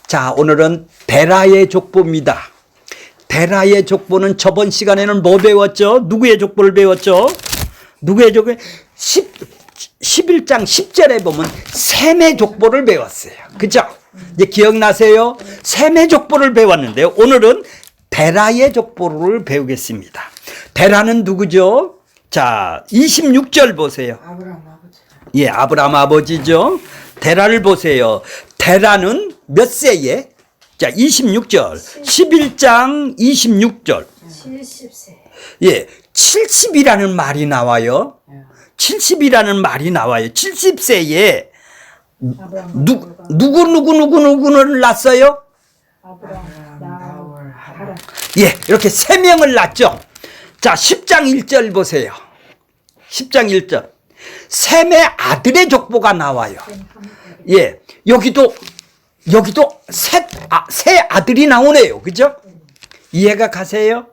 자, 오늘은 데라의 족보입니다. 데라의 족보는 저번 시간에는 뭐 배웠죠? 누구의 족보를 배웠죠? 누구의 족보? 11장 10절에 보면 셈의 족보를 배웠어요. 그죠? 이제 기억나세요? 셈의 족보를 배웠는데요. 오늘은 데라의 족보를 배우겠습니다. 데라는 누구죠? 자, 26절 보세요. 아브라함 아버지. 예, 아브라함 아버지죠. 데라를 보세요. 데라는 몇 세에? 자, 26절. 11장 26절. 70세. 예, 70이라는 말이 나와요. 70이라는 말이 나와요. 70세에 누구를 낳았어요? 아브라함, 나홀, 하란. 예, 이렇게 세 명을 낳았죠. 자, 10장 1절 보세요. 10장 1절. 셈의 아들의 족보가 나와요. 예, 여기도 세 아들이 나오네요. 그죠? 이해가 가세요?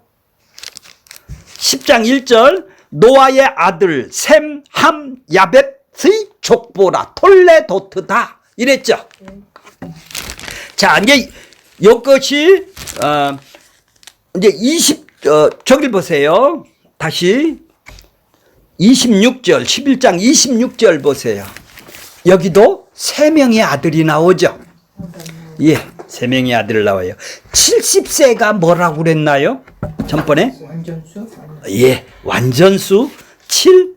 10장 1절. 노아의 아들 셈, 함, 야벳의 족보라 톨레도트다 이랬죠. 자, 이제 이것이 이제 저길 보세요. 다시 26절 11장 26절 보세요. 여기도 세 명의 아들이 나오죠. 예, 세 명의 아들 나와요. 70세가 뭐라고 그랬나요? 전번에? 완전수? 예, 완전수 70.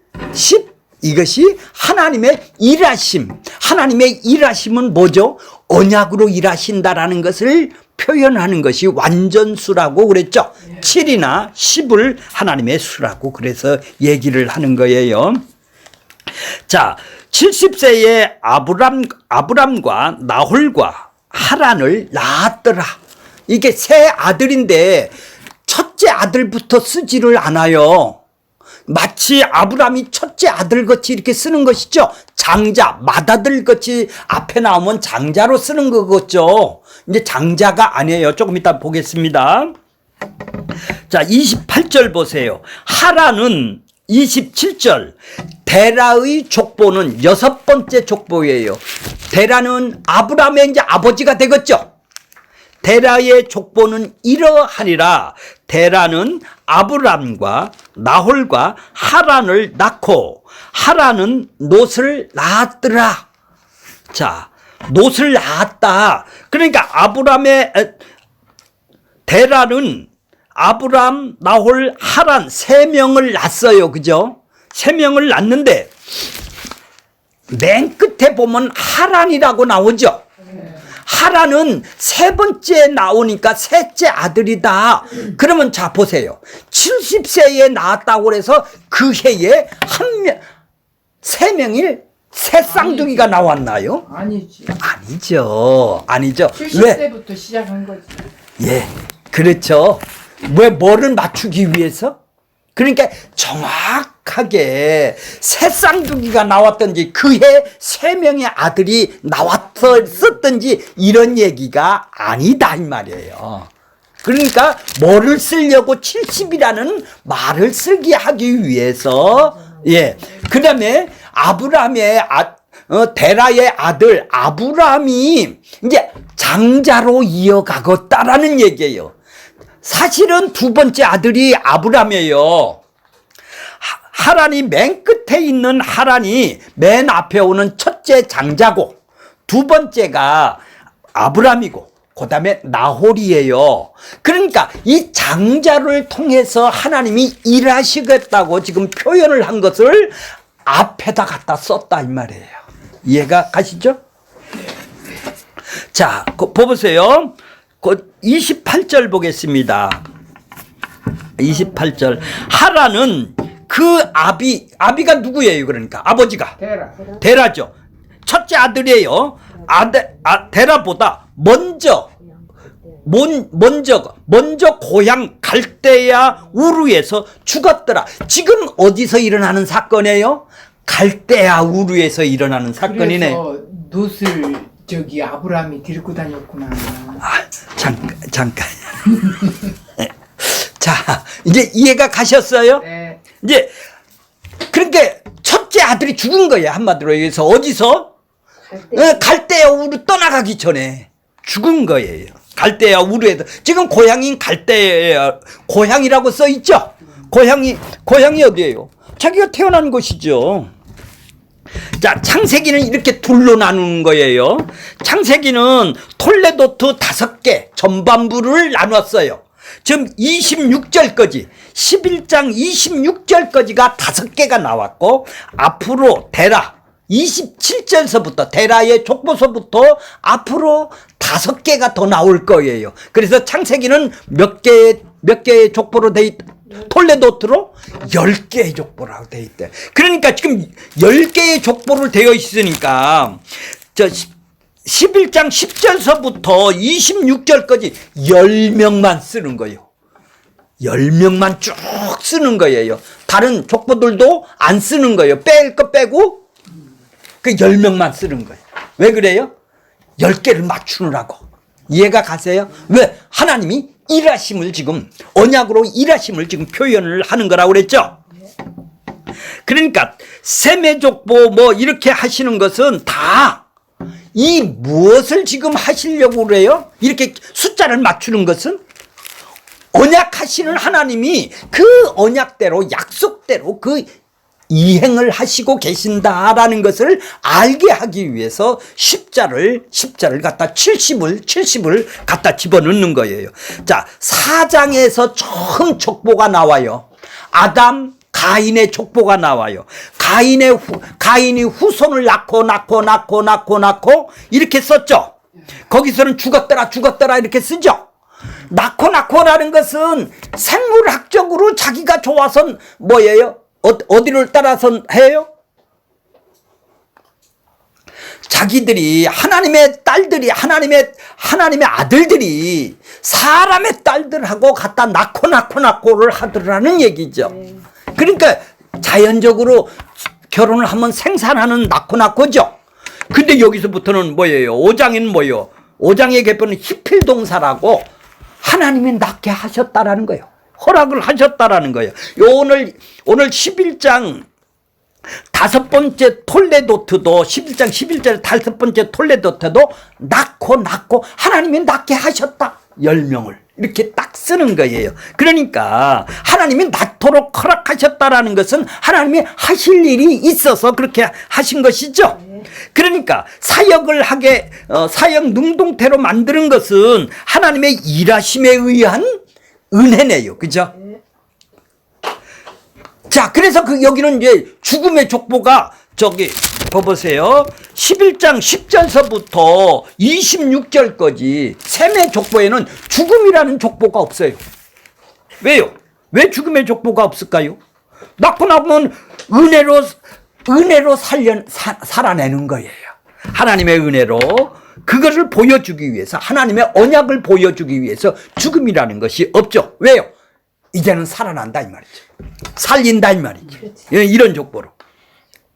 이것이 하나님의 일하심. 하나님의 일하심은 뭐죠? 언약으로 일하신다라는 것을 표현하는 것이 완전수라고 그랬죠. 7이나 10을 하나님의 수라고 그래서 얘기를 하는 거예요. 자, 70세에 아브람과 나홀과 하란을 낳았더라. 이게 세 아들인데 첫째 아들부터 쓰지를 않아요. 마치 아브람이 첫째 아들같이 이렇게 쓰는 것이죠. 장자, 맏아들같이 앞에 나오면 장자로 쓰는 거겠죠. 이제 장자가 아니에요. 조금 이따 보겠습니다. 자, 28절 보세요. 하란은 27절. 데라의 족보는 6번째 족보예요. 데라는 아브람의 이제 아버지가 되겠죠. 데라의 족보는 이러하니라. 데라는 아브람과 나홀과 하란을 낳고 하란은 롯을 낳았더라. 자, 롯을 낳았다. 그러니까 데라는 아브람, 나홀, 하란 세 명을 낳았어요. 그죠? 세 명을 낳는데 맨 끝에 보면 하란이라고 나오죠. 하란은 세 번째 나오니까 셋째 아들이다. 그러면 자 보세요. 70세에 낳았다고 해서 그 해에 세 명일 새 쌍둥이가 나왔나요? 아니지. 아니죠. 70세부터 시작한 거지. 예, 그렇죠. 왜 뭐를 맞추기 위해서? 그러니까 정확하게 새 쌍둥이가 나왔든지 그해 세 명의 아들이 나왔었든지 이런 얘기가 아니다 이 말이에요. 그러니까 뭐를 쓰려고 70이라는 말을 쓰게 하기 위해서 예. 그다음에 아브람의 데라의 아들 아브람이 이제 장자로 이어가겠다라는 얘기예요. 사실은 두 번째 아들이 아브람이에요. 하란이 맨 끝에 있는 하란이 맨 앞에 오는 첫째 장자고 두 번째가 아브람이고 그 다음에 나홀이에요. 그러니까 이 장자를 통해서 하나님이 일하시겠다고 지금 표현을 한 것을 앞에다 갖다 썼다 이 말이에요. 이해가 가시죠? 자, 보세요. 28절 보겠습니다. 28절. 하란은 그 아비가 누구예요? 그러니까 아버지가 데라죠. 첫째 아들이에요. 데라보다 먼저 고향 갈대아 우르에서 죽었더라. 지금 어디서 일어나는 사건이에요? 갈대아 우르에서 일어나는 사건이네. 그래서 롯을 저기 아브라함이 데리고 다녔구나. 잠깐. 자, 이제 이해가 가셨어요? 네. 이제 그러니까 첫째 아들이 죽은 거예요. 한마디로 얘기해서 어디서? 갈대아우로 떠나가기 전에 죽은 거예요. 갈대아 우르에서 지금 고향인 갈대아 고향이라고 써 있죠. 고향이 어디예요? 자기가 태어난 곳이죠. 자, 창세기는 이렇게 둘로 나누는 거예요. 창세기는 톨레도트 5개 전반부를 나눴어요. 지금 26절까지 11장 26절까지가 5개가 나왔고 앞으로 데라 27절서부터 데라의 족보서부터 앞으로 5개가 더 나올 거예요. 그래서 창세기는 몇 개의 족보로 돼 있다. 톨레도트로 10개의 족보라고 돼 있대. 그러니까 지금 10개의 족보를 되어 있으니까 저 11장 10절서부터 26절까지 10명만 쓰는 거예요. 10명만 쭉 쓰는 거예요. 다른 족보들도 안 쓰는 거예요. 뺄 거 빼고 그 10명만 쓰는 거예요. 왜 그래요? 10개를 맞추느라고. 이해가 가세요? 왜? 하나님이 일하심을 지금 언약으로 일하심을 지금 표현을 하는 거라고 그랬죠. 그러니까 셈의 족보 뭐 이렇게 하시는 것은 다 이 무엇을 지금 하시려고 그래요? 이렇게 숫자를 맞추는 것은 언약하시는 하나님이 그 언약대로 약속대로 그 이행을 하시고 계신다라는 것을 알게 하기 위해서 십자를 갖다 70을 갖다 집어넣는 거예요. 자, 4장에서 처음 족보가 나와요. 아담, 가인의 족보가 나와요. 가인이 후손을 낳고 이렇게 썼죠. 거기서는 죽었더라 이렇게 쓰죠. 낳고라는 것은 생물학적으로 자기가 좋아서 뭐예요? 어디를 따라서 해요? 자기들이 하나님의 딸들이 하나님의 아들들이 사람의 딸들하고 갖다 낳고를 하더라는 얘기죠. 그러니까 자연적으로 결혼을 하면 생산하는 낳고죠. 근데 여기서부터는 뭐예요? 5장에는 뭐예요? 5장의 개표는 히필동사라고 하나님이 낳게 하셨다라는 거예요. 허락을 하셨다라는 거예요. 오늘 11장 5번째 톨레도트도 11장 11절 5번째 톨레도트도 낳고 하나님이 낳게 하셨다. 10명을 이렇게 딱 쓰는 거예요. 그러니까 하나님이 낳도록 허락하셨다라는 것은 하나님이 하실 일이 있어서 그렇게 하신 것이죠. 그러니까 사역 능동태로 만드는 것은 하나님의 일하심에 의한 은혜네요. 그죠? 자, 그래서 여기는 이제 죽음의 족보가 보세요. 11장 10절서부터 26절까지 셈의 족보에는 죽음이라는 족보가 없어요. 왜요? 왜 죽음의 족보가 없을까요? 낳고 나면 은혜로 살아내는 거예요. 하나님의 은혜로 그것을 보여주기 위해서 하나님의 언약을 보여주기 위해서 죽음이라는 것이 없죠. 왜요? 이제는 살아난다 이 말이죠. 살린다 이 말이죠. 이런 족보로.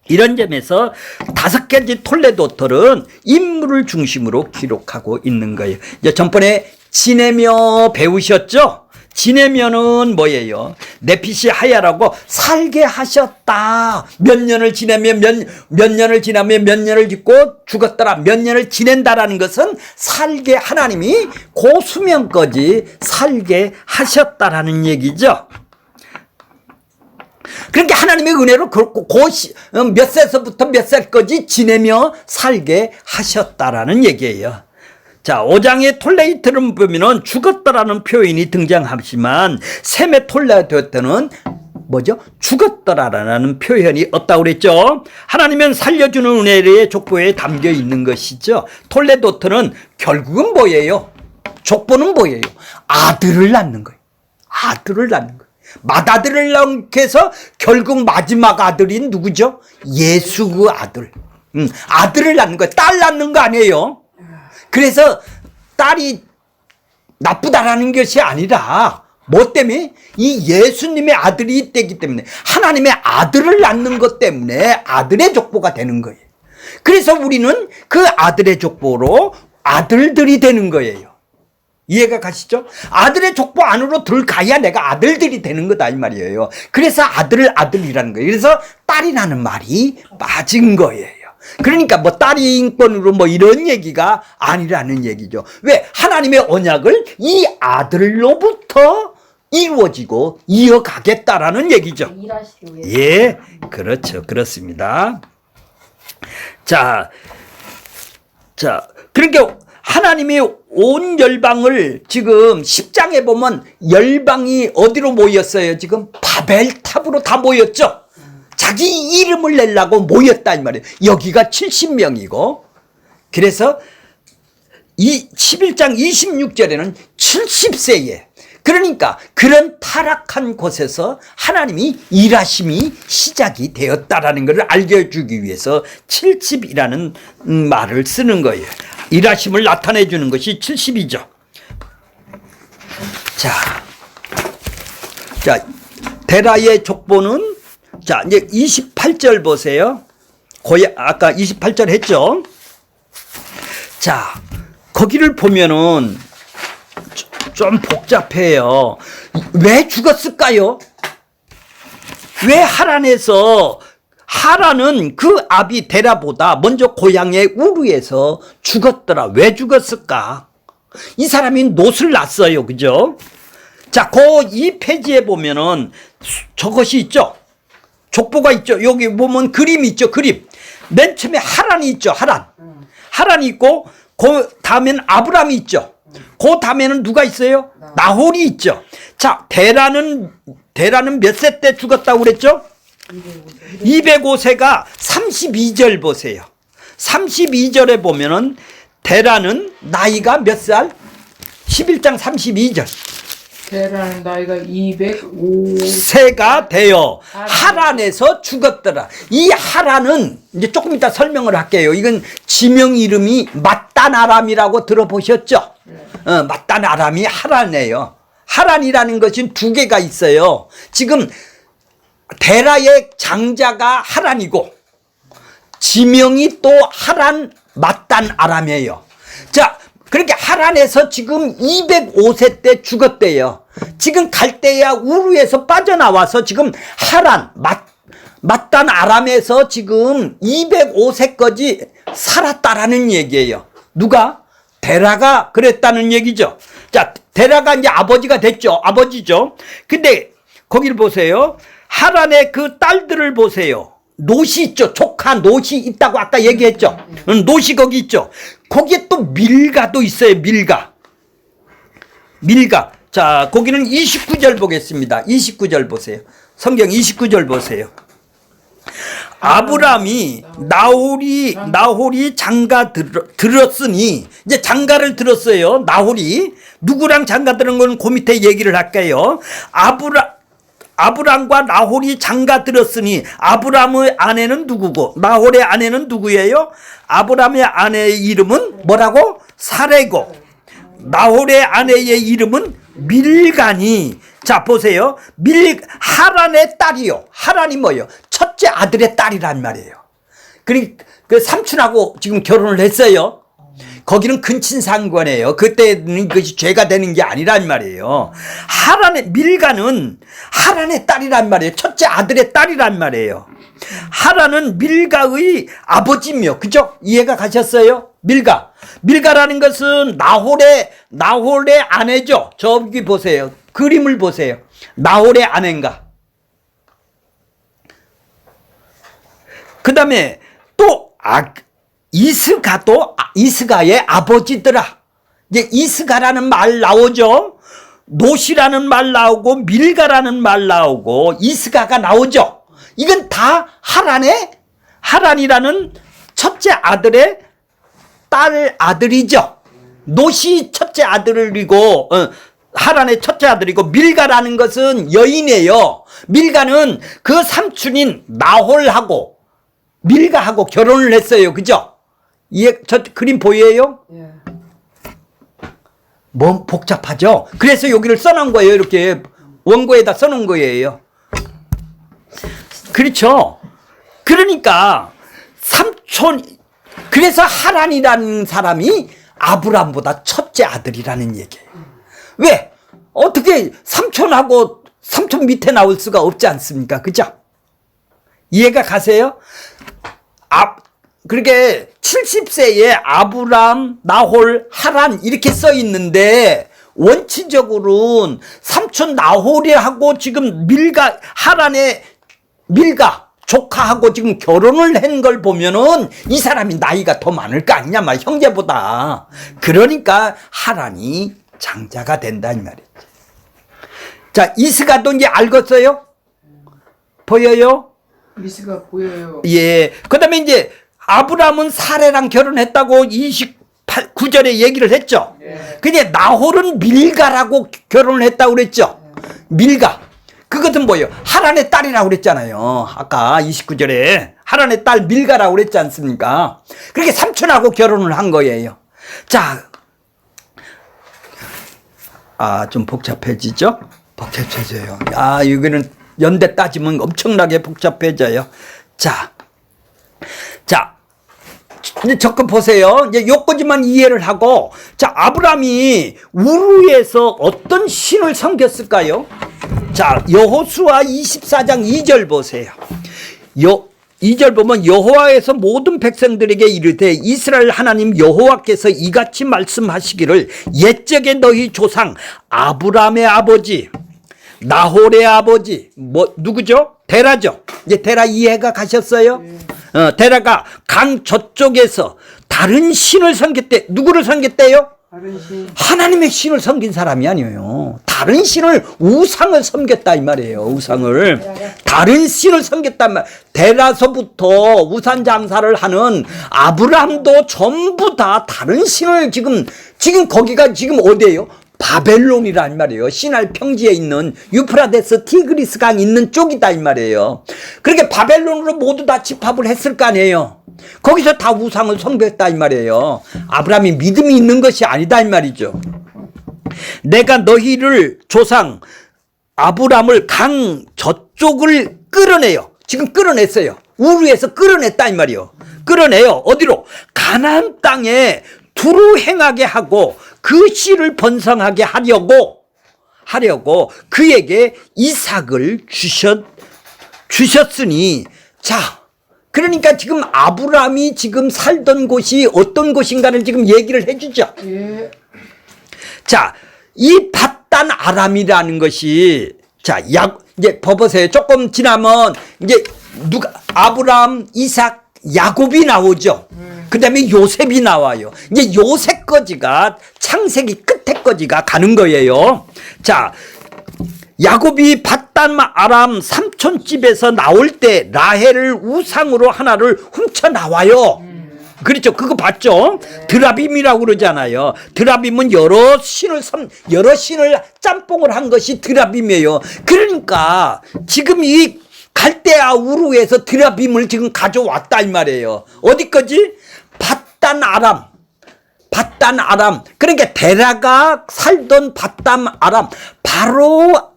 이런 점에서 5가지 톨레도트는 인물을 중심으로 기록하고 있는 거예요. 이제 전번에 지내며 배우셨죠? 지내면은 뭐예요? 네핏이 하야라고 살게 하셨다. 몇 년을 지내면 몇 년을 지나면 몇 년을 짓고 죽었더라. 몇 년을 지낸다라는 것은 살게 하나님이 고수명까지 살게 하셨다라는 얘기죠. 그러니까 하나님의 은혜로 몇 세서부터 몇 살까지 지내며 살게 하셨다라는 얘기예요. 자, 5장의 톨레이트를 보면은 죽었다라는 표현이 등장하지만 셈의 톨레이트는 뭐죠? 죽었더라라는 표현이 없다고 그랬죠. 하나님은 살려주는 은혜의 족보에 담겨 있는 것이죠. 톨레도트는 결국은 뭐예요? 족보는 뭐예요? 아들을 낳는 거예요. 아들을 낳는 거예요. 맏아들을 낳게 해서 결국 마지막 아들인 누구죠? 예수 그 아들. 아들을 낳는 거예요. 딸 낳는 거 아니에요. 그래서 딸이 나쁘다라는 것이 아니라 뭐 때문에? 이 예수님의 아들이 있기 때문에 하나님의 아들을 낳는 것 때문에 아들의 족보가 되는 거예요. 그래서 우리는 그 아들의 족보로 아들들이 되는 거예요. 이해가 가시죠? 아들의 족보 안으로 들어가야 내가 아들들이 되는 거다 이 말이에요. 그래서 아들이라는 거예요. 그래서 딸이라는 말이 빠진 거예요. 그러니까 뭐 딸이 인권으로 뭐 이런 얘기가 아니라는 얘기죠. 왜? 하나님의 언약을 이 아들로부터 이루어지고 이어가겠다라는 얘기죠. 일하시기 위해서. 예, 그렇죠. 그렇습니다. 자, 그러니까 하나님이 온 열방을 지금 10장에 보면 열방이 어디로 모였어요? 지금 바벨탑으로 다 모였죠? 자기 이름을 내려고 모였다 이 말이에요. 여기가 70명이고 그래서 이 11장 26절에는 70세에 그러니까 그런 타락한 곳에서 하나님이 일하심이 시작이 되었다라는 것을 알려주기 위해서 70이라는 말을 쓰는 거예요. 일하심을 나타내 주는 것이 70이죠. 자, 데라의 족보는 자, 이제 28절 보세요. 아까 28절 했죠? 자, 거기를 보면은 좀 복잡해요. 왜 죽었을까요? 왜 하란에서 하란은 그 아비 데라보다 먼저 고향의 우르에서 죽었더라. 왜 죽었을까? 이 사람이 노를 났어요. 그죠? 자, 이 페이지에 보면은 저것이 있죠? 족보가 있죠? 여기 보면 그림이 있죠? 그림. 맨 처음에 하란이 있죠? 하란이 있고, 그 다음엔 아브람이 있죠? 그 다음에는 누가 있어요? 나홀이 있죠? 자, 데라는 몇 세 때 죽었다고 그랬죠? 205세가 32절 보세요. 32절에 보면은 데라는 나이가 몇 살? 11장 32절. 데라는 나이가 205세가 되어 하란에서 죽었더라. 이 하란은 이제 조금 이따 설명을 할게요. 이건 지명 이름이 맞단 아람이라고 들어보셨죠? 맞단 아람이 하란이에요. 하란이라는 것은 두 개가 있어요. 지금 데라의 장자가 하란이고 지명이 또 하란 맞단 아람이에요. 자, 그렇게 하란에서 지금 205세 때 죽었대요. 지금 갈대아 우르에서 빠져나와서 지금 하란 맞단 아람에서 지금 205세까지 살았다라는 얘기예요. 누가? 데라가 그랬다는 얘기죠. 자, 데라가 이제 아버지가 됐죠. 아버지죠. 근데 거기를 보세요. 하란의 그 딸들을 보세요. 노시 있죠. 조카 노시 있다고 아까 얘기했죠. 노시 거기 있죠. 거기에 또 밀가도 있어요. 밀가. 자, 거기는 29절 보겠습니다. 29절 보세요. 성경 29절 보세요. 아브람이 나홀이 장가 들었으니 이제 장가를 들었어요. 나홀이 누구랑 장가 들은 건 그 밑에 얘기를 할게요. 아브람과 나홀이 장가 들었으니 아브람의 아내는 누구고 나홀의 아내는 누구예요? 아브람의 아내의 이름은 뭐라고? 사레고 나홀의 아내의 이름은 밀가니. 자, 보세요. 하란의 딸이요. 하란이 뭐예요? 첫째 아들의 딸이란 말이에요. 그 삼촌하고 지금 결혼을 했어요. 거기는 근친상관이에요. 그때는 그것이 죄가 되는 게 아니란 말이에요. 밀가는 하란의 딸이란 말이에요. 첫째 아들의 딸이란 말이에요. 하란은 밀가의 아버지며, 그죠? 이해가 가셨어요? 밀가라는 것은 나홀의 아내죠. 저기 보세요. 그림을 보세요. 나홀의 아내인가? 그 다음에 또 이스가의 아버지더라. 이제 이스가라는 말 나오죠. 노시라는 말 나오고 밀가라는 말 나오고 이스가가 나오죠. 이건 다 하란이라는 첫째 아들의 아들이죠. 노시 첫째 아들이고 하란의 첫째 아들이고 밀가라는 것은 여인이에요. 밀가는 그 삼촌인 나홀하고 밀가하고 결혼을 했어요. 그죠? 저 그림 보여요? 예. 뭐 복잡하죠? 그래서 여기를 써놓은 거예요. 이렇게 원고에다 써놓은 거예요. 그렇죠? 그러니까 그래서 하란이라는 사람이 아브람보다 첫째 아들이라는 얘기예요. 왜? 어떻게 삼촌 밑에 나올 수가 없지 않습니까? 그죠? 이해가 가세요? 그렇게 70세에 아브람, 나홀, 하란 이렇게 써 있는데 원칙적으로는 삼촌 나홀이하고 지금 하란의 밀가 조카하고 지금 결혼을 한 걸 보면은 이 사람이 나이가 더 많을 거 아니냐 말 형제보다. 그러니까 하란이 장자가 된다 이 말이지. 자, 이스가도 이제 알겠어요? 보여요? 미스가 보여요. 예. 그다음에 이제 아브람은 사레랑 결혼했다고 29절에 얘기를 했죠. 근데 나홀은 밀가라고 결혼을 했다고 그랬죠. 밀가. 그것은 뭐예요? 하란의 딸이라고 그랬잖아요. 아까 29절에 하란의 딸 밀가라고 그랬지 않습니까? 그렇게 삼촌하고 결혼을 한 거예요. 자, 좀 복잡해지죠? 복잡해져요. 여기는 연대 따지면 엄청나게 복잡해져요. 자, 이제 적금 보세요. 이제 요까지만 이해를 하고, 자, 아브람이 우르에서 어떤 신을 섬겼을까요? 자, 여호수아 24장 2절 보세요. 2절 보면 여호와에서 모든 백성들에게 이르되 이스라엘 하나님 여호와께서 이같이 말씀하시기를 옛적에 너희 조상 아브람의 아버지 나홀의 아버지 누구죠? 데라죠. 이제 데라 이해가 가셨어요? 데라가 강 저쪽에서 다른 신을 섬겼대. 누구를 섬겼대요? 다른 신. 하나님의 신을 섬긴 사람이 아니에요. 다른 신을, 우상을 섬겼다 이 말이에요. 우상을. 다른 신을 섬겼단 말. 데라서부터 우상 장사를 하는 아브람도 전부 다 다른 신을 지금 거기가 지금 어디예요? 바벨론이란 말이에요. 시날 평지에 있는 유프라데스 티그리스 강 있는 쪽이다 이 말이에요. 그렇게 바벨론으로 모두 다 집합을 했을 거 아니에요. 거기서 다 우상을 섬겼다 이 말이에요. 아브라함이 믿음이 있는 것이 아니다 이 말이죠. 내가 너희를 조상 아브람을 강 저쪽을 끌어내요. 지금 끌어냈어요. 우르에서 끌어냈다 이 말이에요. 끌어내요. 어디로? 가나안 땅에 두루 행하게 하고 그 씨를 번성하게 하려고 그에게 이삭을 주셨으니, 자, 그러니까 지금 아브람이 지금 살던 곳이 어떤 곳인가를 지금 얘기를 해주죠. 예. 자, 이 밧단 아람이라는 것이, 자, 이제 봐보세요. 조금 지나면 이제 아브람, 이삭, 야곱이 나오죠. 그 다음에 요셉이 나와요. 이제 요셉 거지가 창세기 끝에 거지가 가는 거예요. 자, 야곱이 밧단 아람 삼촌 집에서 나올 때 라헬을 우상으로 하나를 훔쳐 나와요. 그렇죠. 그거 봤죠? 드라빔이라고 그러잖아요. 드라빔은 여러 신을 짬뽕을 한 것이 드라빔이에요. 그러니까 지금 이 갈대아 우르에서 드라빔을 지금 가져왔다 이 말이에요. 어디까지? 밧단 아람. 그러니까 데라가 살던 밧단 아람, 바로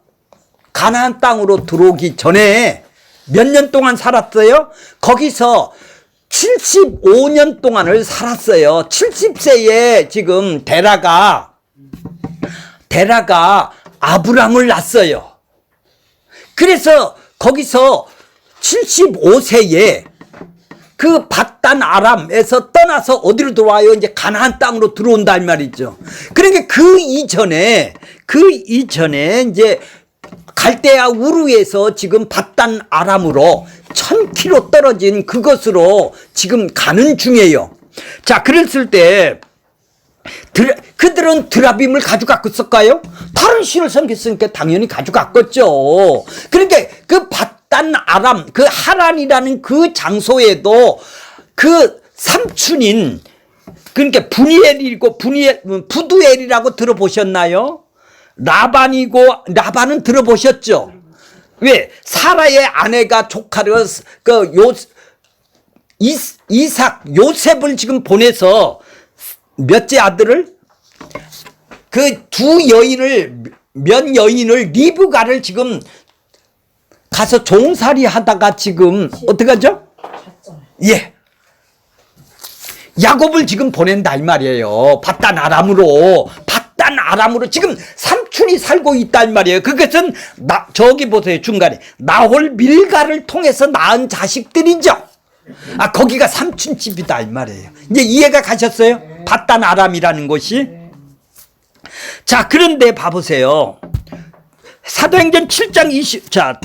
가나안 땅으로 들어오기 전에 몇 년 동안 살았어요? 거기서 75년 동안을 살았어요. 70세에 지금 데라가 아브람을 낳았어요. 그래서 거기서 75세에 그 밧단 아람에서 떠나서 어디로 들어와요? 이제 가나안 땅으로 들어온다 이 말이죠. 그러니까 그 이전에 이제 갈대아 우르에서 지금 밧단 아람으로 1000km 떨어진 그것으로 지금 가는 중이에요. 자, 그랬을 때 그들은 드라빔을 가져갔을까요? 다른 신을 섬겼으니까 당연히 가져갔겠죠. 그러니까 그 밧단 아람, 그 하란이라는 그 장소에도 그 삼촌인, 그러니까 부두엘이라고 들어보셨나요? 라반은 들어보셨죠? 왜? 사라의 아내가 조카를 이삭 요셉을 지금 보내서 몇째 아들을 그 몇 여인을 리브가를 지금 가서 종살이 하다가 지금 어떻게 하죠? 예. 야곱을 지금 보낸다 이 말이에요. 밧단 아람으로 지금 삼촌이 살고 있다 이 말이에요. 그것은 저기 보세요. 중간에 나홀 밀가를 통해서 낳은 자식들이죠. 거기가 삼촌집이다 이 말이에요. 이제 이해가 가셨어요? 바단 아람이라는 곳이. 자, 그런데 봐보세요. 사도행전 7장 20. 자,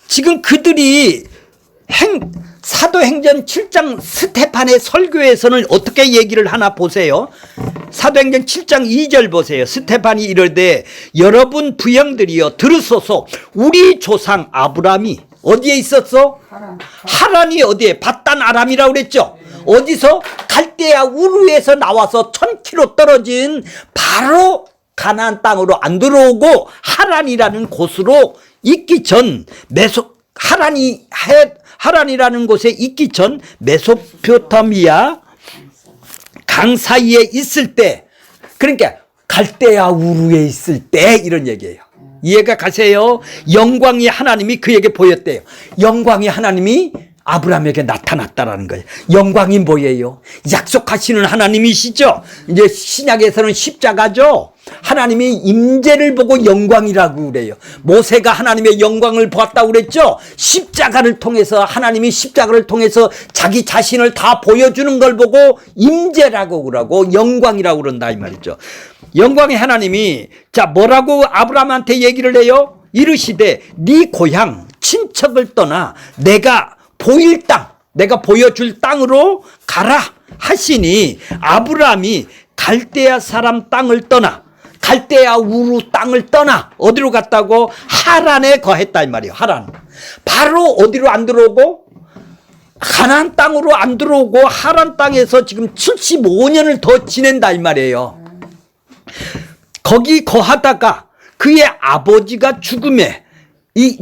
지금 그들이 사도행전 7장 스테판의 설교에서는 어떻게 얘기를 하나 보세요. 사도행전 7장 2절 보세요. 스테판이 이르되 여러분 부형들이여 들으소서. 우리 조상 아브라함이 어디에 있었어? 하란이 어디에? 바단 아람이라고 그랬죠. 어디서? 갈대아 우르에서 나와서 1000km 떨어진 바로 가나안 땅으로 안 들어오고 하란이라는 곳으로 있기 전 하란이라는 곳에 있기 전 메소포타미아 강 사이에 있을 때, 그러니까 갈대아 우르에 있을 때 이런 얘기예요. 이해가 가세요? 영광이 하나님이 그에게 보였대요. 영광이 하나님이 아브라함에게 나타났다라는 거예요. 영광이 뭐예요? 약속하시는 하나님이시죠. 이제 신약에서는 십자가죠. 하나님이 임재를 보고 영광이라고 그래요. 모세가 하나님의 영광을 보았다고 그랬죠. 십자가를 통해서, 하나님이 십자가를 통해서 자기 자신을 다 보여주는 걸 보고 임재라고 그러고 영광이라고 그런다 이 말이죠. 영광의 하나님이 자 뭐라고 아브라함한테 얘기를 해요? 이르시되 네 고향 친척을 떠나 내가 보일 땅, 내가 보여줄 땅으로 가라 하시니 아브라함이 갈대아 사람 땅을 떠나, 갈대아 우르 땅을 떠나 어디로 갔다고? 하란에 거했다 이 말이에요. 하란. 바로 어디로 안 들어오고? 가나안 땅으로 안 들어오고 하란 땅에서 지금 75년을 더 지낸다 이 말이에요. 거기 거하다가 그의 아버지가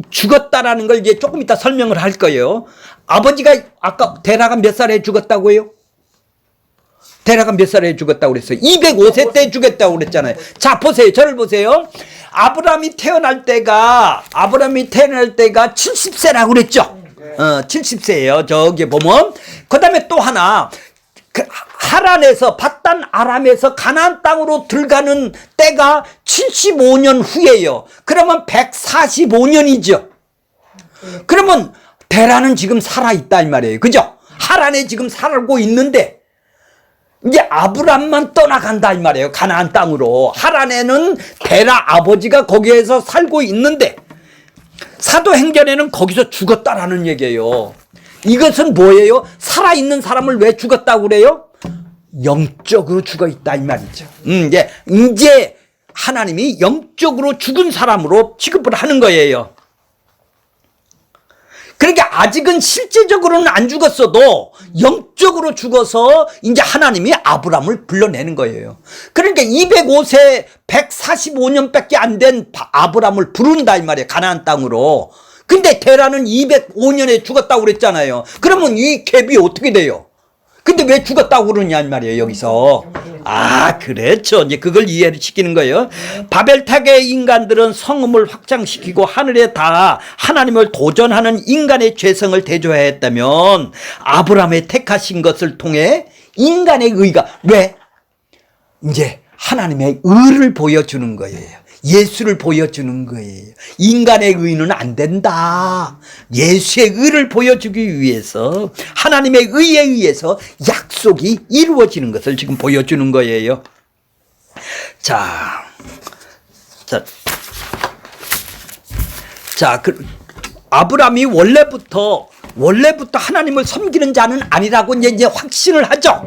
죽었다라는 걸 이제 조금 이따 설명을 할 거예요. 아버지가 아까 데라가 몇 살에 죽었다고요? 데라가 몇 살에 죽었다고 그랬어요? 205세 때 죽었다고 그랬잖아요. 자, 보세요. 저를 보세요. 아브라함이 태어날 때가 70세라고 그랬죠? 70세예요. 저기 보면. 그 다음에 또 하나, 하란에서 바단 아람에서 가나안 땅으로 들어가는 때가 75년 후예요. 그러면 145년이죠. 그러면 데라는 지금 살아있다 이 말이에요. 그죠? 하란에 지금 살고 있는데 이제 아브람만 떠나간다 이 말이에요. 가나안 땅으로. 하란에는 데라 아버지가 거기에서 살고 있는데 사도행전에는 거기서 죽었다라는 얘기예요. 이것은 뭐예요? 살아있는 사람을 왜 죽었다고 그래요? 영적으로 죽어있다 이 말이죠. 이제 하나님이 영적으로 죽은 사람으로 취급을 하는 거예요. 그러니까 아직은 실제적으로는 안 죽었어도 영적으로 죽어서 이제 하나님이 아브람을 불러내는 거예요. 그러니까 205세 145년밖에 안 된 아브람을 부른다 이 말이에요. 가나안 땅으로. 근데 데라는 205년에 죽었다고 그랬잖아요. 그러면 이 갭이 어떻게 돼요? 근데 왜 죽었다고 그러냐 이 말이에요. 여기서. 그렇죠. 이제 그걸 이해를 시키는 거예요. 바벨탑의 인간들은 성음을 확장시키고 하늘에 다 하나님을 도전하는 인간의 죄성을 대조했다면 아브라함의 택하신 것을 통해 인간의 의가 왜? 이제 하나님의 의를 보여주는 거예요. 예수를 보여주는 거예요. 인간의 의는 안 된다. 예수의 의를 보여주기 위해서 하나님의 의에 의해서 약속이 이루어지는 것을 지금 보여주는 거예요. 자, 아브라함이 원래부터 하나님을 섬기는 자는 아니라고 이제 확신을 하죠.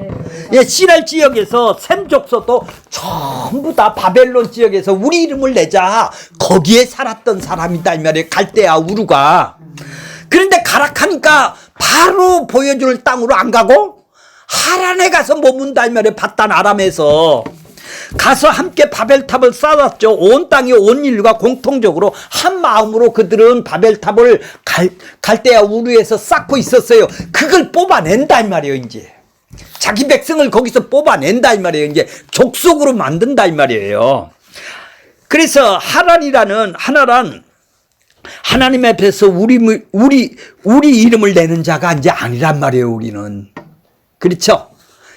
시랄 지역에서 셈 족속도 전부 다 바벨론 지역에서 우리 이름을 내자 거기에 살았던 사람이다 이 말이에요. 갈대아 우르가. 그런데 가락하니까 바로 보여줄 땅으로 안 가고 하란에 가서 머문다 이 말이에요. 바단 아람에서 가서 함께 바벨탑을 쌓았죠. 온 땅이 온 인류가 공통적으로 한 마음으로 그들은 바벨탑을 갈대아 우르에서 쌓고 있었어요. 그걸 뽑아낸다 이 말이에요. 이제 자기 백성을 거기서 뽑아낸다 이 말이에요. 이제 족속으로 만든다 이 말이에요. 그래서 하란이라는 하나님 앞에서 우리 이름을 내는 자가 이제 아니란 말이에요. 우리는. 그렇죠?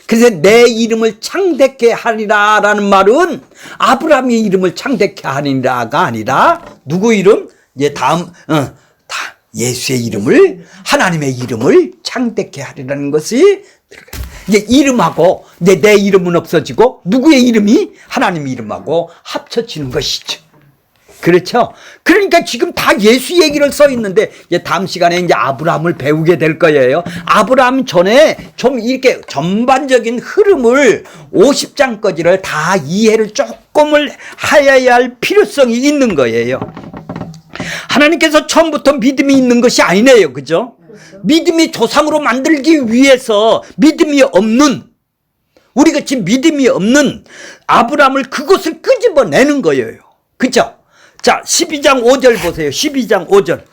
그래서 내 이름을 창대케 하리라라는 말은 아브라함의 이름을 창대케 하리라가 아니라 누구 이름? 이제 다음 예수의 이름을, 하나님의 이름을 창대케 하리라는 것이 들어가요. 이제 이름하고 내 이름은 없어지고 누구의 이름이 하나님의 이름하고 합쳐지는 것이죠. 그렇죠? 그러니까 지금 다 예수 얘기를 써 있는데 이제 다음 시간에 이제 아브라함을 배우게 될 거예요. 아브라함 전에 좀 이렇게 전반적인 흐름을 50장까지를 다 이해를 조금을 하여야 할 필요성이 있는 거예요. 하나님께서 처음부터 믿음이 있는 것이 아니네요. 그죠? 믿음이 조상으로 만들기 위해서 믿음이 없는 우리같이 믿음이 없는 아브라함을 그것을 끄집어내는 거예요. 그죠? 자, 12장 5절 보세요. 12장 5절.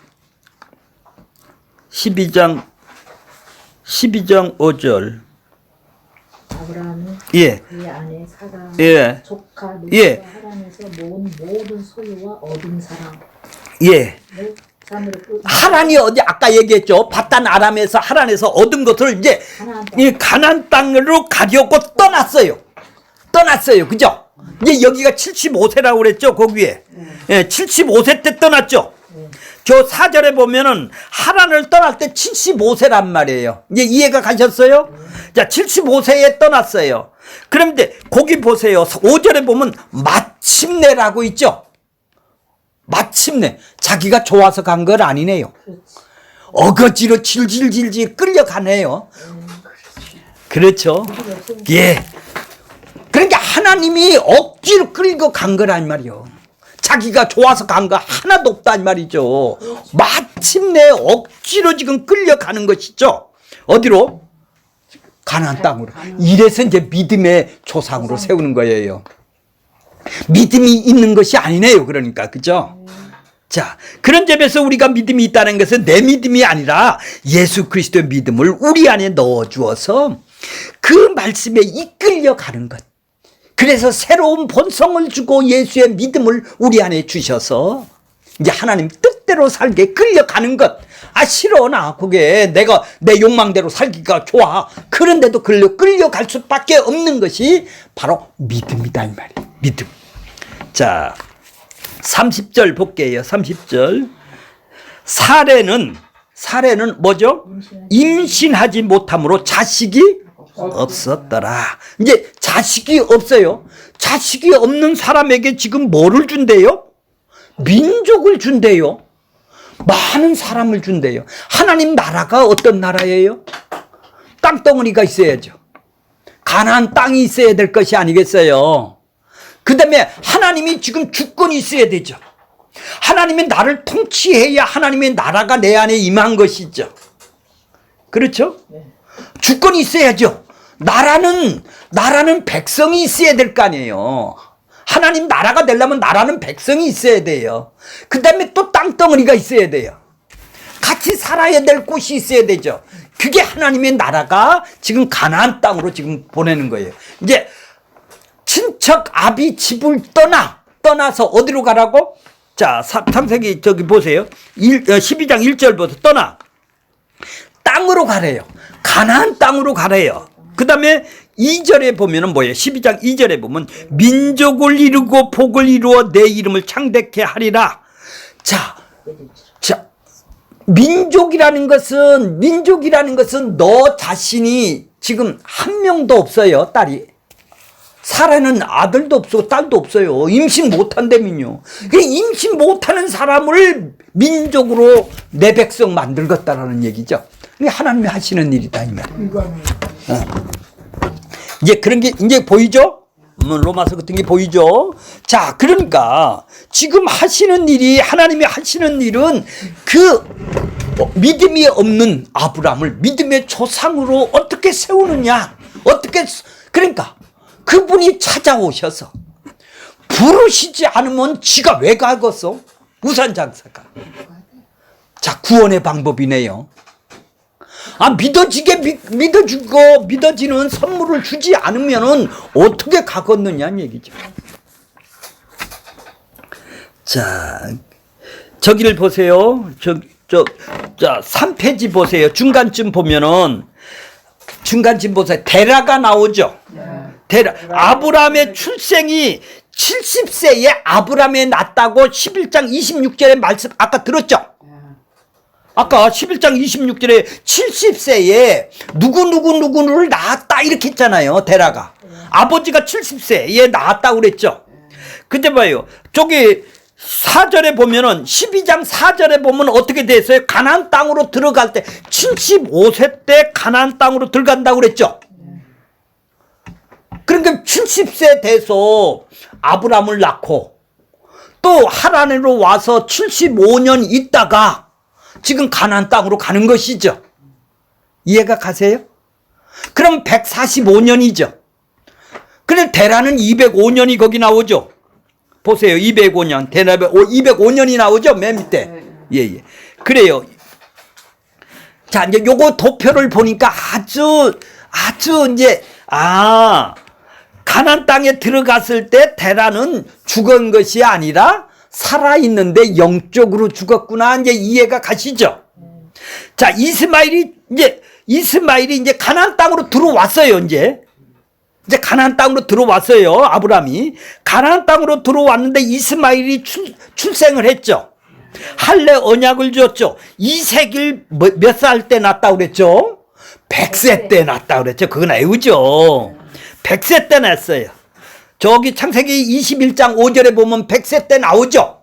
12장 5절. 아브라함이 예. 그의 아내 사라 예. 조카 르브가 예. 하란에서 모은 모든 소유와 얻은 사람을 예. 산으로 하란이 어디 아까 얘기했죠. 바단 아람에서 하란에서 얻은 것을 이제 이 가나안 땅으로 가려고 떠났어요. 그죠? 이제 여기가 75세라고 그랬죠. 거기에. 예, 75세 때 떠났죠. 저 4절에 보면은 하란을 떠날 때 75세란 말이에요. 이제 이해가 가셨어요? 자, 75세에 떠났어요. 그런데 거기 보세요. 5절에 보면 마침내라고 있죠. 마침내. 자기가 좋아서 간 건 아니네요. 어거지로 질질질질 끌려가네요. 그렇죠. 예. 그러니까 하나님이 억지로 끌고 간 거란 말이요. 자기가 좋아서 간 거 하나도 없단 말이죠. 마침내 억지로 지금 끌려가는 것이죠. 어디로? 가나안 땅으로. 이래서 이제 믿음의 조상으로 세우는 거예요. 믿음이 있는 것이 아니네요. 그러니까 그죠? 자, 그런 점에서 우리가 믿음이 있다는 것은 내 믿음이 아니라 예수 그리스도의 믿음을 우리 안에 넣어 주어서 그 말씀에 이끌려 가는 것. 그래서 새로운 본성을 주고 예수의 믿음을 우리 안에 주셔서 이제 하나님 뜻대로 살게 끌려가는 것. 아, 싫어. 나 그게 내가 내 욕망대로 살기가 좋아. 그런데도 끌려갈 수밖에 없는 것이 바로 믿음이다 이 말이에요. 믿음. 자, 30절 볼게요. 30절. 사례는 뭐죠? 임신하지 못함으로 자식이 없었더라. 이제 자식이 없어요. 자식이 없는 사람에게 지금 뭐를 준대요? 민족을 준대요. 많은 사람을 준대요. 하나님 나라가 어떤 나라예요? 땅덩어리가 있어야죠. 가나안 땅이 있어야 될 것이 아니겠어요? 그 다음에 하나님이 지금 주권이 있어야 되죠. 하나님이 나를 통치해야 하나님의 나라가 내 안에 임한 것이죠. 그렇죠? 주권이 있어야죠. 나라는 백성이 있어야 될 거 아니에요. 하나님 나라가 되려면 나라는 백성이 있어야 돼요. 그 다음에 또 땅덩어리가 있어야 돼요. 같이 살아야 될 곳이 있어야 되죠. 그게 하나님의 나라가 지금 가나안 땅으로 지금 보내는 거예요. 이제 친척 아비 집을 떠나서 어디로 가라고? 자, 창세기 저기 보세요. 12장 1절부터 떠나. 땅으로 가래요. 가나안 땅으로 가래요. 그 다음에 2절에 보면은 뭐예요? 12장 2절에 보면 민족을 이루고 복을 이루어 내 이름을 창대케 하리라. 자, 민족이라는 것은 너 자신이 지금 한 명도 없어요. 딸이. 사라는 아들도 없고 딸도 없어요. 임신 못한다면요. 임신 못하는 사람을 민족으로 내 백성 만들겠다라는 얘기죠. 하나님이 하시는 일이다 이 말이에요. 이제 그런 게 이제 보이죠? 로마서 같은 게 보이죠? 자, 그러니까 지금 하시는 일이 하나님이 하시는 일은 그 믿음이 없는 아브라함을 믿음의 조상으로 어떻게 세우느냐? 그러니까 그분이 찾아오셔서 부르시지 않으면 지가 왜 가겠어? 우산장사가. 자, 구원의 방법이네요. 아, 믿어지는 선물을 주지 않으면은 어떻게 가겠느냐는 얘기죠. 자, 저기를 보세요. 자, 3페이지 보세요. 중간쯤 보면은, 보세요. 데라가 나오죠. 데라. 아브라함의 출생이 70세에 아브라함에 났다고 11장 26절의 말씀 아까 들었죠? 아까 11장 26절에 70세에 누구를 낳았다 이렇게 했잖아요. 데라가. 아버지가 70세에 낳았다고 그랬죠. 근데 봐요. 저기 4절에 보면은 12장 4절에 보면 어떻게 됐어요? 가나안 땅으로 들어갈 때 75세 때 가나안 땅으로 들어간다고 그랬죠. 그러니까 70세 돼서 아브라함을 낳고 또 하란으로 와서 75년 있다가 지금 가나안 땅으로 가는 것이죠. 이해가 가세요? 그럼 145년이죠. 그럼 데라는 205년이 거기 나오죠. 보세요. 205년. 대답에 205년이 나오죠. 맨 밑에. 예. 그래요. 자, 이제 요거 도표를 보니까 아주 이제, 가나안 땅에 들어갔을 때 데라는 죽은 것이 아니라 살아있는데 영적으로 죽었구나. 이제 이해가 가시죠? 자, 이스마일이 이제 가나안 땅으로 들어왔어요, 이제 가나안 땅으로 들어왔어요. 아브라함이 가나안 땅으로 들어왔는데 이스마일이 출생을 했죠. 할례 언약을 줬죠. 이색을 몇 살 때 낳았다고 그랬죠? 100세 때 낳았다고 그랬죠. 그건 애우죠. 100세 때 낳았어요. 저기 창세기 21장 5절에 보면 100세 때 나오죠.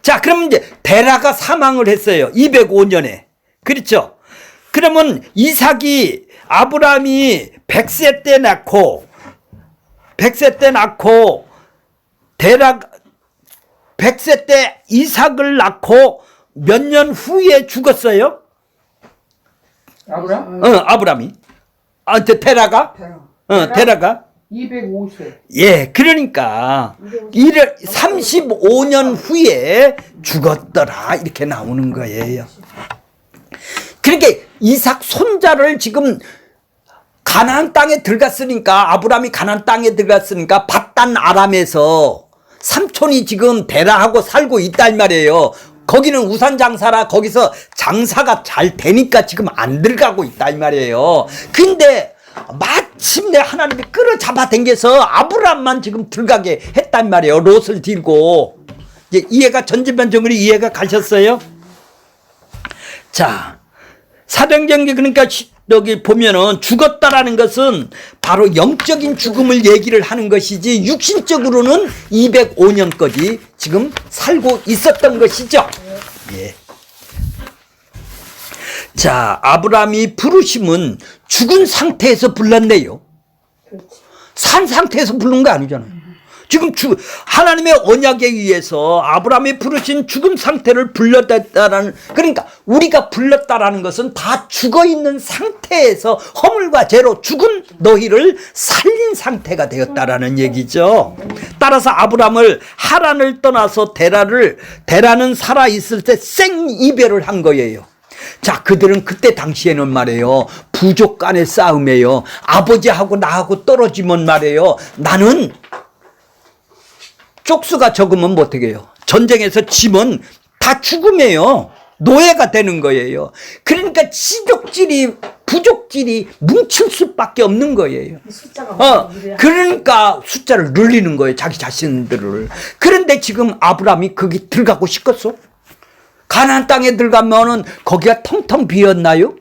자, 그러면 이제 데라가 사망을 했어요. 205년에. 그렇죠? 그러면 이삭이 아브라함이 100세 때 낳고 데라 100세 때 이삭을 낳고 몇 년 후에 죽었어요? 아브람? 아브라함이. 데라가? 데라가? 205세. 예, 그러니까 35년 후에 죽었더라 이렇게 나오는 거예요. 그러니까 이삭 손자를 지금 가나안 땅에 들어갔으니까 아브라함이 가나안 땅에 들어갔으니까 밧단 아람에서 삼촌이 지금 데라하고 살고 있단 말이에요. 거기는 우산 장사라 거기서 장사가 잘 되니까 지금 안 들어가고 있단 말이에요. 근데 마침내 하나님이 끌어잡아 당겨서 아브라함만 지금 들어가게 했단 말이에요. 롯을 들고. 이제 이해가 전지전능으로 이해가 가셨어요? 자, 사도행전에 그러니까 여기 보면은 죽었다라는 것은 바로 영적인 죽음을 얘기를 하는 것이지 육신적으로는 205년까지 지금 살고 있었던 것이죠. 예. 자, 아브라함이 부르심은 죽은 상태에서 불렀네요. 산 상태에서 부른 거 아니잖아요. 지금 하나님의 언약에 의해서 아브라함이 부르신 죽은 상태를 불렀다라는, 그러니까 우리가 불렀다라는 것은 다 죽어 있는 상태에서 허물과 죄로 죽은 너희를 살린 상태가 되었다라는 얘기죠. 따라서 아브라함을 하란을 떠나서 데라는 살아 있을 때 생 이별을 한 거예요. 자, 그들은 그때 당시에는 말이에요, 부족 간의 싸움이에요. 아버지하고 나하고 떨어지면 말이에요, 나는 쪽수가 적으면 못하게 해요. 전쟁에서 지면 다 죽음이에요. 노예가 되는 거예요. 그러니까 부족질이 뭉칠 수밖에 없는 거예요. 그러니까 숫자를 늘리는 거예요. 자기 자신들을. 그런데 지금 아브라함이 거기 들어가고 싶겠어? 가나안 땅에 들어가면은 거기가 텅텅 비었나요?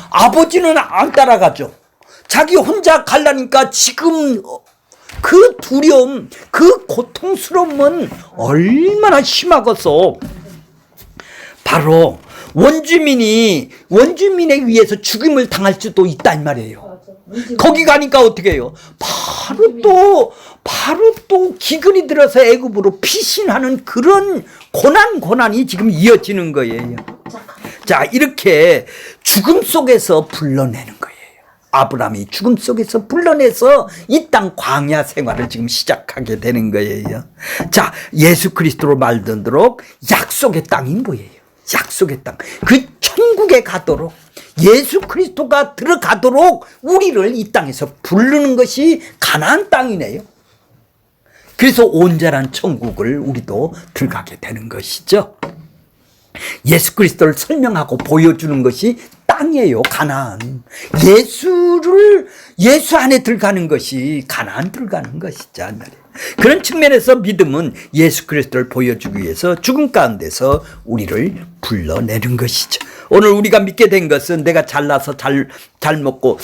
아버지는 안 따라가죠. 자기 혼자 가려니까 지금 그 두려움, 그 고통스러움은 얼마나 심하겠어. 바로 원주민에 의해서 죽임을 당할 수도 있단 말이에요. 거기 가니까 어떻게 해요? 바로 또 기근이 들어서 애굽으로 피신하는 그런 고난이 지금 이어지는 거예요. 자, 이렇게 죽음 속에서 불러내는 거예요. 아브라함이 죽음 속에서 불러내서 이 땅 광야 생활을 지금 시작하게 되는 거예요. 자, 예수 그리스도로 말듣도록 약속의 땅인 거예요. 약속의 땅. 그 천국에 가도록, 예수 그리스도가 들어가도록 우리를 이 땅에서 부르는 것이 가나안 땅이네요. 그래서 온전한 천국을 우리도 들어가게 되는 것이죠. 예수 그리스도를 설명하고 보여주는 것이 딱 땅이에요. 가나안. 예수 안에 들어가는 것이 가나안 들어가는 것이죠. 그런 측면에서 믿음은 예수 그리스도를 보여주기 위해서 죽음 가운데서 우리를 불러내는 것이죠. 오늘 우리가 믿게 된 것은 내가 잘나서 잘 먹고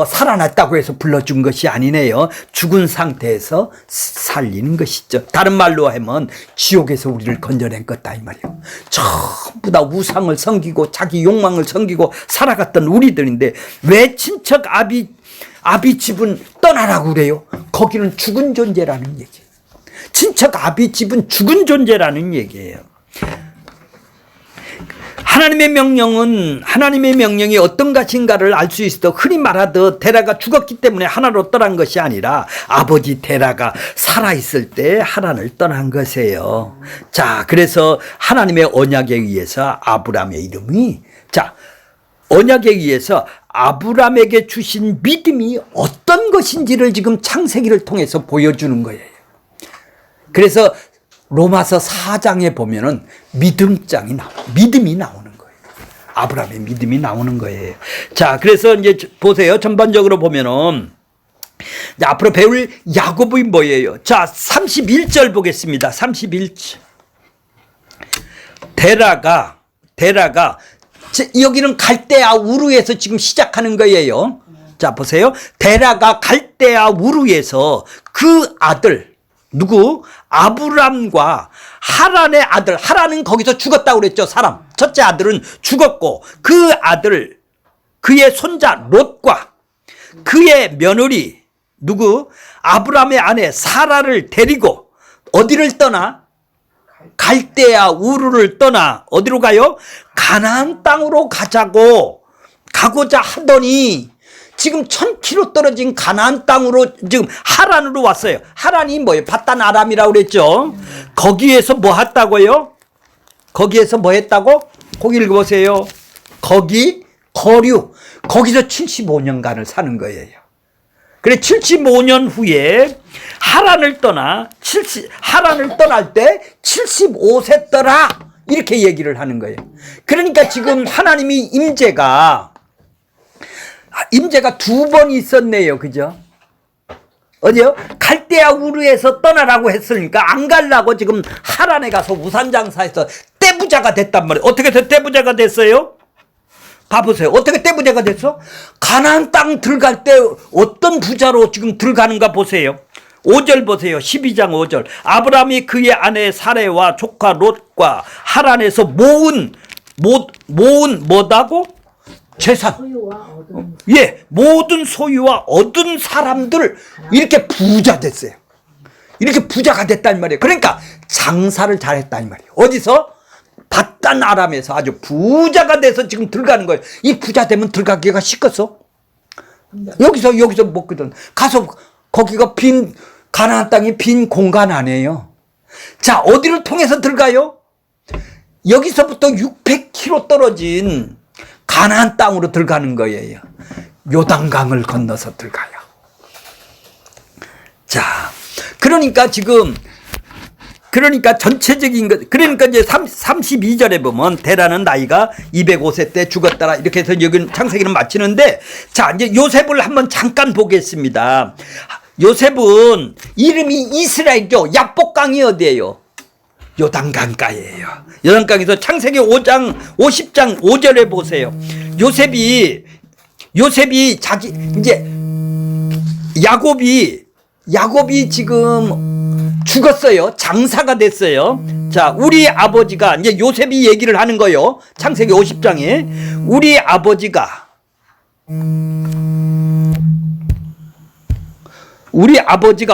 살아났다고 해서 불러준 것이 아니네요. 죽은 상태에서 살리는 것이죠. 다른 말로 하면 지옥에서 우리를 건져낸 것다 이 말이에요. 전부 다 우상을 섬기고 자기 욕망을 섬기고 살아갔던 우리들인데 왜 친척 아비 집은 떠나라고 그래요? 거기는 죽은 존재라는 얘기예요. 친척 아비 집은 죽은 존재라는 얘기예요. 하나님의 명령이 어떤 것인가를 알 수 있어. 흔히 말하듯 데라가 죽었기 때문에 하나로 떠난 것이 아니라 아버지 데라가 살아있을 때 하란을 떠난 것이에요. 자, 그래서 하나님의 언약에 의해서 아브라함의 이름이, 언약에 의해서 아브라함에게 주신 믿음이 어떤 것인지를 지금 창세기를 통해서 보여주는 거예요. 그래서 로마서 4장에 보면은 믿음이 나오는 거예요. 아브라함의 믿음이 나오는 거예요. 자, 그래서 이제 보세요. 전반적으로 보면은 앞으로 배울 야곱이 뭐예요? 자, 31절 보겠습니다. 31절. 데라가 여기는 갈대아 우르에서 지금 시작하는 거예요. 자, 보세요. 데라가 갈대아 우르에서 그 아들 누구? 아브람과 하란의 아들. 하란은 거기서 죽었다고 그랬죠. 사람. 첫째 아들은 죽었고 그 아들, 그의 손자 롯과 그의 며느리 누구? 아브람의 아내 사라를 데리고 어디를 떠나? 갈대아 우르를 떠나 어디로 가요? 가나안 땅으로 가고자 하더니 지금 1000km 떨어진 가나안 땅으로 지금 하란으로 왔어요. 하란이 뭐예요? 바단 아람이라고 그랬죠. 거기에서 뭐 했다고요? 거기에서 뭐 했다고? 거기 읽어보세요. 거기서 75년간을 사는 거예요. 그래 75년 후에 하란을 떠날 때 75세 떠라 이렇게 얘기를 하는 거예요. 그러니까 지금 하나님이 임재가 2번 있었네요. 그죠? 어디요? 갈대아 우르에서 떠나라고 했으니까 안 가려고 지금 하란에 가서 우산장사해서 떼부자가 됐단 말이에요. 어떻게 떼부자가 됐어요? 봐보세요. 어떻게 떼부자가 됐어? 가나안 땅 들어갈 때 어떤 부자로 지금 들어가는가 보세요. 5절 보세요. 12장 5절. 아브라함이 그의 아내 사레와 조카 롯과 하란에서 모은 뭐다고? 재산. 모든 소유와 얻은 사람들 이렇게 부자 됐어요. 이렇게 부자가 됐단 말이에요. 그러니까 장사를 잘했단 말이에요. 어디서? 바단 아람에서 아주 부자가 돼서 지금 들어가는 거예요. 이 부자 되면 들어가기가 쉽겠어? 여기서 먹거든. 가서 거기가 가나안 땅이 빈 공간 아니에요. 자, 어디를 통해서 들어가요? 여기서부터 600km 떨어진 가나안 땅으로 들어가는 거예요. 요단강을 건너서 들어가요. 자, 그러니까 전체적인 것, 그러니까 이제 32절에 보면 데라는 나이가 205세 때 죽었더라. 이렇게 해서 여기 창세기는 마치는데, 자, 이제 요셉을 한번 잠깐 보겠습니다. 요셉은 이름이 이스라엘이죠. 야복강이 어디예요? 요단강가예요. 요단강에서 창세기 5장 50장 5절에 보세요. 요셉이 이제 야곱이 지금 죽었어요. 장사가 됐어요. 자, 우리 아버지가 이제 요셉이 얘기를 하는 거예요. 창세기 50장에 우리 아버지가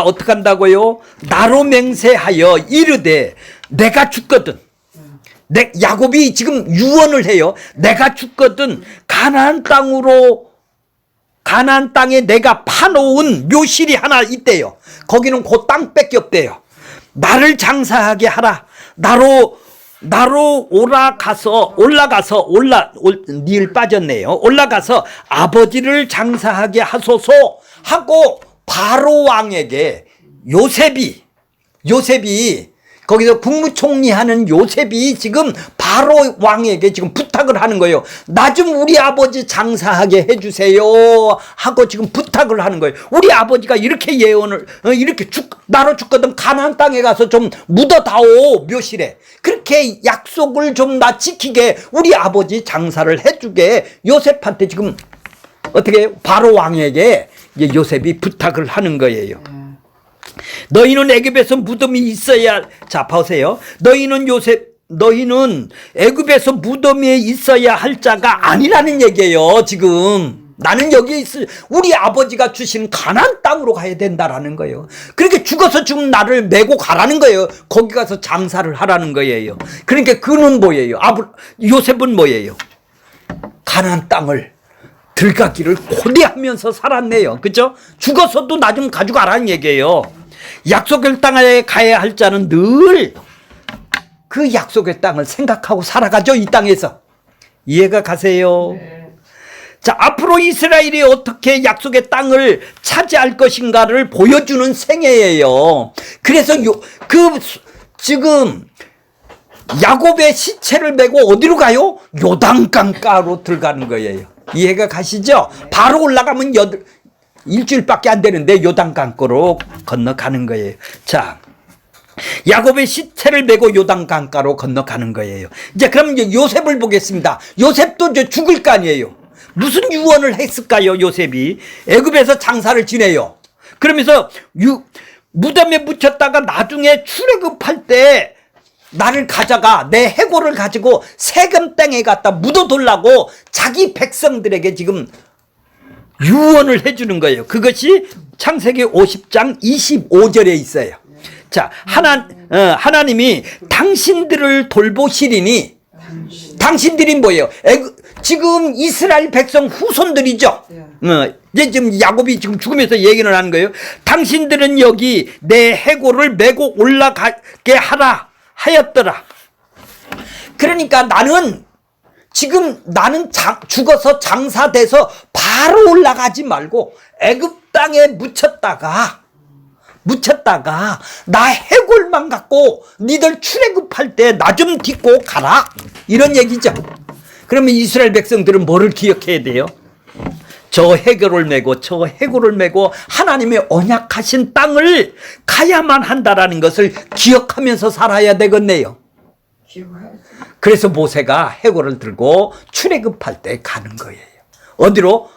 어떻게 한다고요? 나로 맹세하여 이르되 내가 죽거든. 야곱이 지금 유언을 해요. 내가 죽거든 가나안 땅에 내가 파놓은 묘실이 하나 있대요. 거기는 그 땅밖에 없대요. 나를 장사하게 하라. 나로 올라가서 니을 빠졌네요. 올라가서 아버지를 장사하게 하소서 하고 바로 왕에게 요셉이 거기서 국무총리 하는 요셉이 지금 바로 왕에게 지금 부탁을 하는 거예요. 나 좀 우리 아버지 장사하게 해주세요 하고 지금 부탁을 하는 거예요. 우리 아버지가 이렇게 예언을 이렇게 나로 죽거든 가나안 땅에 가서 좀 묻어다오 묘실에 그렇게 약속을 좀 나 지키게 우리 아버지 장사를 해주게 요셉한테 지금 어떻게 바로 왕에게 이제 요셉이 부탁을 하는 거예요. 너희는 애굽에서 무덤이 있어야 자 보세요. 너희는 애굽에서 무덤에 있어야 할 자가 아니라는 얘기예요. 지금 나는 여기 우리 아버지가 주신 가나안 땅으로 가야 된다라는 거예요. 그러니까 죽어서 지금 나를 메고 가라는 거예요. 거기 가서 장사를 하라는 거예요. 그러니까 그는 뭐예요? 요셉은 뭐예요? 가나안 땅을 들어가기를 고대하면서 살았네요. 그죠? 죽어서도 나 좀 가져가라는 얘기예요. 약속의 땅에 가야 할 자는 늘 그 약속의 땅을 생각하고 살아가죠. 이 땅에서. 이해가 가세요? 네. 자, 앞으로 이스라엘이 어떻게 약속의 땅을 차지할 것인가를 보여주는 생애예요. 그래서 지금 야곱의 시체를 메고 어디로 가요? 요단강가로 들어가는 거예요. 이해가 가시죠? 바로 올라가면 일주일밖에 안 되는데 요단강가로 건너가는 거예요. 자, 야곱의 시체를 메고 요단강가로 건너가는 거예요. 이제 그럼 이제 요셉을 보겠습니다. 요셉도 이제 죽을 거 아니에요. 무슨 유언을 했을까요? 요셉이 애굽에서 장사를 지내요. 그러면서 무덤에 묻혔다가 나중에 출애굽할 때 나를 가져가 내 해골을 가지고 세겜 땅에 갖다 묻어둘라고 자기 백성들에게 지금 유언을 해주는 거예요. 그것이 창세기 50장 25절에 있어요. 자, 하나님이 당신들을 돌보시리니 당신들이 뭐예요? 지금 이스라엘 백성 후손들이죠. 이제 지금 야곱이 지금 죽으면서 얘기를 하는 거예요. 당신들은 여기 내 해골을 메고 올라가게 하라 하였더라. 그러니까 나는 죽어서 장사돼서 바로 올라가지 말고 애굽 땅에 묻혔다가 나 해골만 갖고 니들 출애굽할 때 나 좀 딛고 가라 이런 얘기죠. 그러면 이스라엘 백성들은 뭐를 기억해야 돼요? 저 해골을 메고 하나님의 언약하신 땅을 가야만 한다라는 것을 기억하면서 살아야 되겠네요. 그래서 모세가 해골을 들고 출애굽할 때 가는 거예요. 어디로?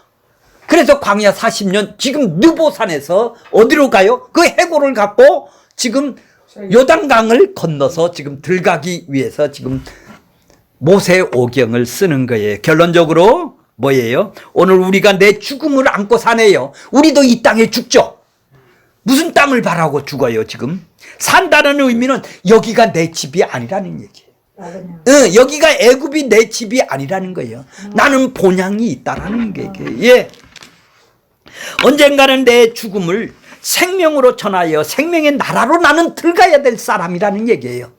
그래서 광야 40년 지금 느보산에서 어디로 가요? 그 해골을 갖고 지금 요단강을 건너서 지금 들어가기 위해서 지금 모세 오경을 쓰는 거예요. 결론적으로 뭐예요? 오늘 우리가 내 죽음을 안고 사네요. 우리도 이 땅에 죽죠. 무슨 땅을 바라고 죽어요 지금? 산다는 의미는 여기가 내 집이 아니라는 얘기예요. 여기가 애굽이 내 집이 아니라는 거예요. 나는 본향이 있다라는 얘기예요. 예. 언젠가는 내 죽음을 생명으로 전하여 생명의 나라로 나는 들어가야 될 사람이라는 얘기예요.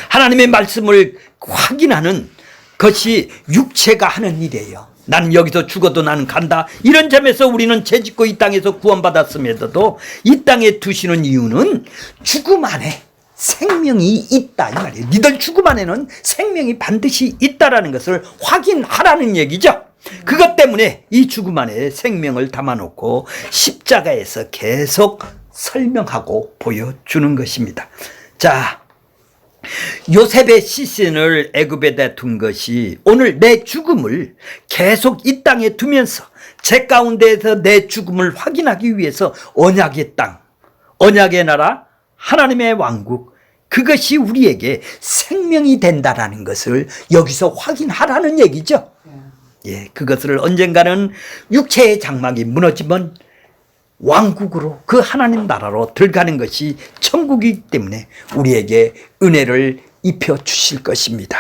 하나님의 말씀을 확인하는 것이 육체가 하는 일이에요. 나는 여기서 죽어도 나는 간다. 이런 점에서 우리는 죄짓고 이 땅에서 구원받았음에도 이 땅에 두시는 이유는 죽음 안에 생명이 있다 이 말이에요. 니들 죽음 안에는 생명이 반드시 있다라는 것을 확인하라는 얘기죠. 그것 때문에 이 죽음 안에 생명을 담아놓고 십자가에서 계속 설명하고 보여주는 것입니다. 자, 요셉의 시신을 애굽에다 둔 것이 오늘 내 죽음을 계속 이 땅에 두면서 제 가운데에서 내 죽음을 확인하기 위해서 언약의 땅, 언약의 나라, 하나님의 왕국, 그것이 우리에게 생명이 된다라는 것을 여기서 확인하라는 얘기죠. 예, 그것을 언젠가는 육체의 장막이 무너지면 왕국으로 그 하나님 나라로 들어가는 것이 천국이기 때문에 우리에게 은혜를 입혀 주실 것입니다.